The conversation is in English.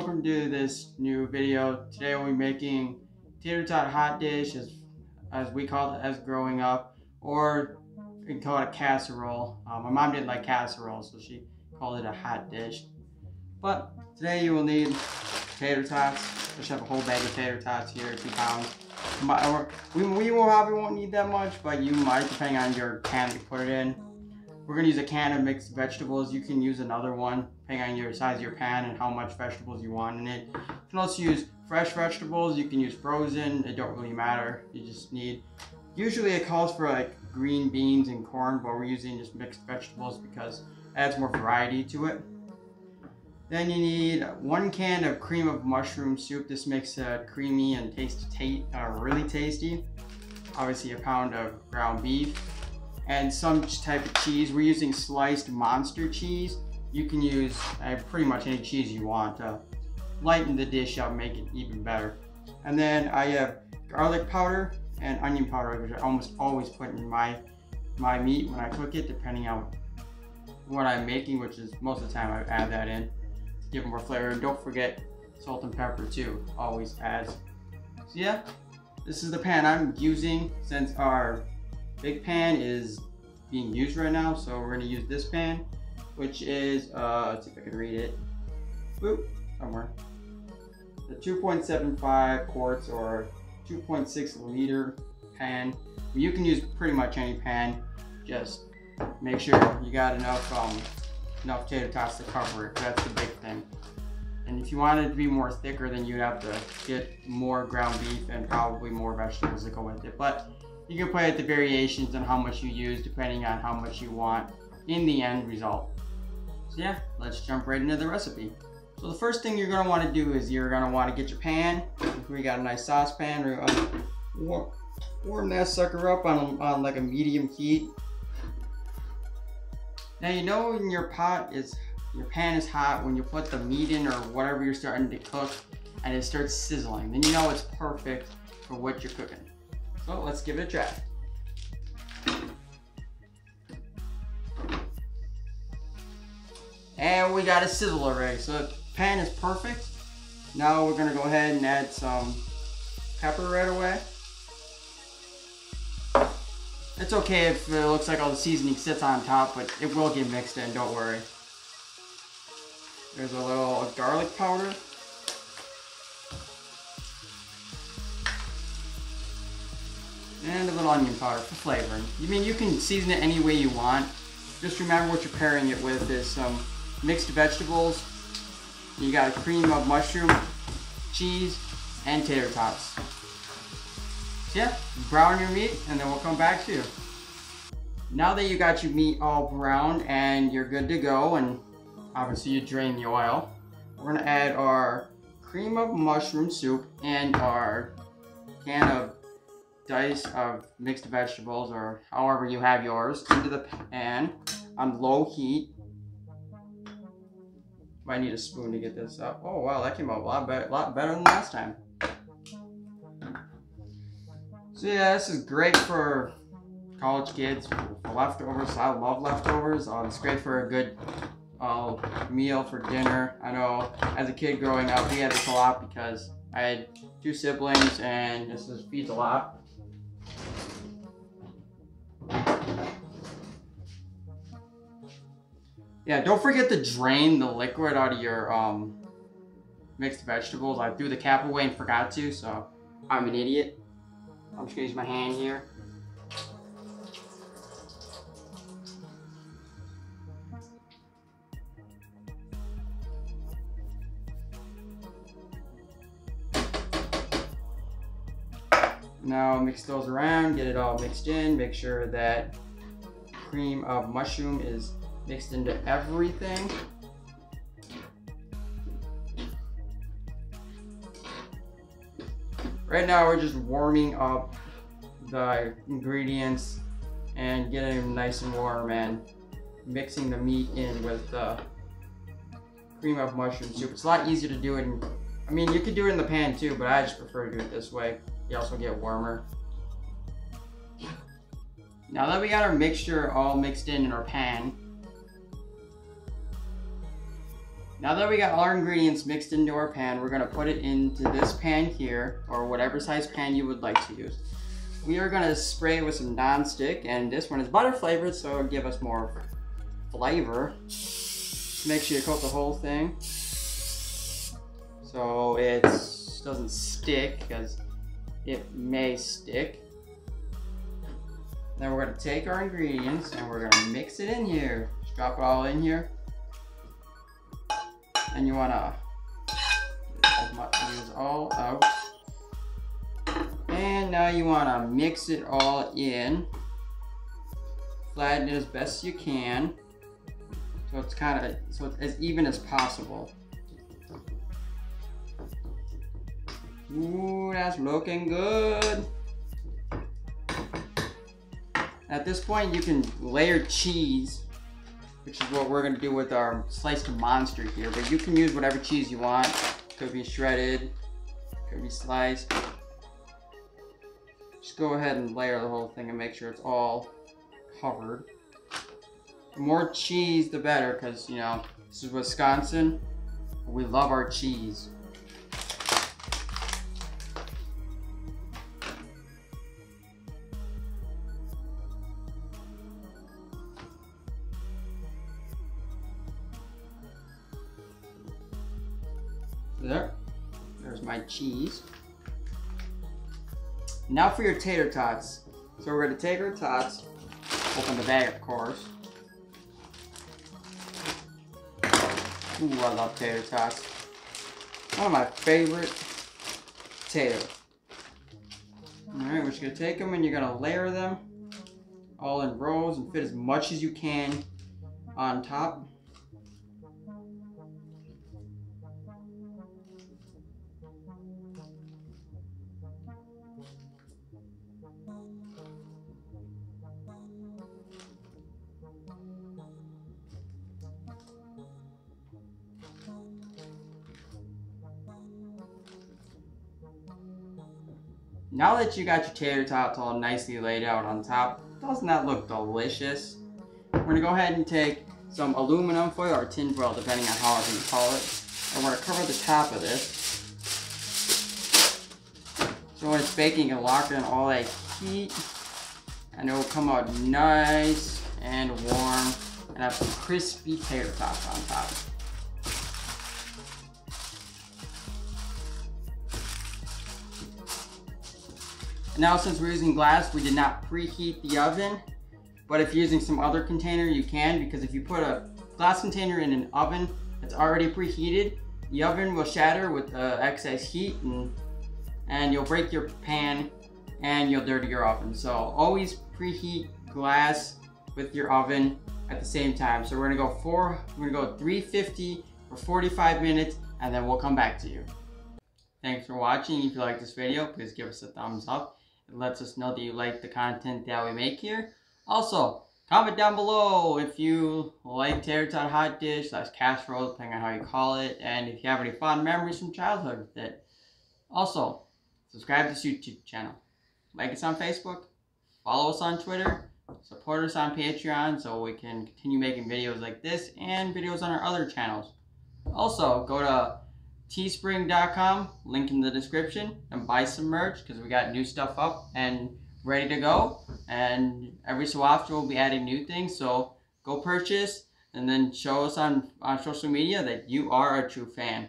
welcome to this new video. Today we'll be making tater tot hot dish, as we called it as growing up, or we can call it a casserole. My mom didn't like casserole, so she called it a hot dish. But today you will need tater tots. I just have a whole bag of tater tots here, 2 pounds. We probably won't need that much, but you might, depending on your pan that you put it in. We're going to use a can of mixed vegetables. You can use another one, depending on your size of your pan and how much vegetables you want in it. You can also use fresh vegetables. You can use frozen. It don't really matter. You just need, usually it calls for like green beans and corn, but we're using just mixed vegetables because it adds more variety to it. Then you need 1 can of cream of mushroom soup. This makes it creamy and really tasty. Obviously a pound of ground beef. And some type of cheese. We're using sliced monster cheese. You can use pretty much any cheese you want to lighten the dish up, make it even better. And then I have garlic powder and onion powder, which I almost always put in my meat when I cook it, depending on what I'm making, which is most of the time I add that in to give it more flavor. And don't forget salt and pepper too, always adds. So yeah, this is the pan I'm using since our big pan is being used right now, so we're going to use this pan, which is let's see if I can read it. Boop, somewhere. The 2.75 quarts or 2.6 liter pan. You can use pretty much any pan. Just make sure you got enough tater tots to cover it. That's the big thing. And if you want it to be more thicker, then you'd have to get more ground beef and probably more vegetables to go with it. But you can play with the variations on how much you use depending on how much you want in the end result. So yeah, let's jump right into the recipe. So the first thing you're going to want to do is you're going to want to get your pan. If we got a nice saucepan, we're going to warm that sucker up on like a medium heat. Now you know when your pan is hot when you put the meat in or whatever you're starting to cook and it starts sizzling. Then you know it's perfect for what you're cooking. So let's give it a try. And we got a sizzle already, so the pan is perfect. Now we're gonna go ahead and add some pepper right away. It's okay if it looks like all the seasoning sits on top, but it will get mixed in, don't worry. There's a little garlic powder. And a little onion powder for flavoring. I mean, you can season it any way you want. Just remember what you're pairing it with is some mixed vegetables. You got a cream of mushroom, cheese, and tater tots. So yeah, brown your meat and then we'll come back to you. Now that you got your meat all browned and you're good to go, and obviously you drain the oil, we're gonna add our cream of mushroom soup and our can of dice of mixed vegetables, or however you have yours, into the pan on low heat. Might need a spoon to get this up. Oh wow, that came out a lot better than last time. So yeah, this is great for college kids, for leftovers. I love leftovers. It's great for a good meal for dinner. I know as a kid growing up, we had this a lot because I had 2 siblings and this feeds a lot. Yeah, don't forget to drain the liquid out of your mixed vegetables. I threw the cap away and forgot to, so I'm an idiot. I'm just gonna use my hand here. Now mix those around, get it all mixed in, make sure that cream of mushroom is mixed into everything. Right now we're just warming up the ingredients and getting them nice and warm and mixing the meat in with the cream of mushroom soup. It's a lot easier to do it I mean, you could do it in the pan too, but I just prefer to do it this way. You also get warmer. Now that we got our mixture all mixed in our pan, Now that we got all our ingredients mixed into our pan, we're gonna put it into this pan here, or whatever size pan you would like to use. We are gonna spray it with some nonstick, and this one is butter flavored, so it'll give us more flavor. Make sure you coat the whole thing so it doesn't stick, because it may stick. Then we're gonna take our ingredients and we're gonna mix it in here. Just drop it all in here. And you wanna use all out. And now you wanna mix it all in. Flatten it as best you can. So it's as even as possible. Ooh, that's looking good. At this point, you can layer cheese, which is what we're gonna do with our sliced monster here, but you can use whatever cheese you want. Could be shredded, could be sliced. Just go ahead and layer the whole thing and make sure it's all covered. The more cheese, the better, because, you know, this is Wisconsin. We love our cheese. There's my cheese. Now for your tater tots. So we're going to take our tots, open the bag of course. Ooh, I love tater tots. One of my favorite potatoes. Alright, we're just going to take them and you're going to layer them all in rows and fit as much as you can on top. Now that you got your tater tots all nicely laid out on top, doesn't that look delicious? We're going to go ahead and take some aluminum foil or tin foil, depending on however you call it. And we're going to cover the top of this. So when it's baking, it'll lock in all that heat. And it will come out nice and warm and have some crispy tater tots on top. Now, since we're using glass, we did not preheat the oven, but if you're using some other container, you can, because if you put a glass container in an oven that's already preheated, the oven will shatter with excess heat, and you'll break your pan and you'll dirty your oven. So always preheat glass with your oven at the same time. So we're gonna go 350 for 45 minutes, and then we'll come back to you. Thanks for watching. If you like this video, please give us a thumbs up. It lets us know that you like the content that we make here. Also, comment down below if you like Tater Tot Hotdish, that's casserole, depending on how you call it, and if you have any fond memories from childhood with it. Also, subscribe to this YouTube channel. Like us on Facebook, follow us on Twitter, support us on Patreon so we can continue making videos like this and videos on our other channels. Also, go to teespring.com, link in the description, and buy some merch because we got new stuff up and ready to go, and every so often we'll be adding new things, so go purchase and then show us on social media that you are a true fan.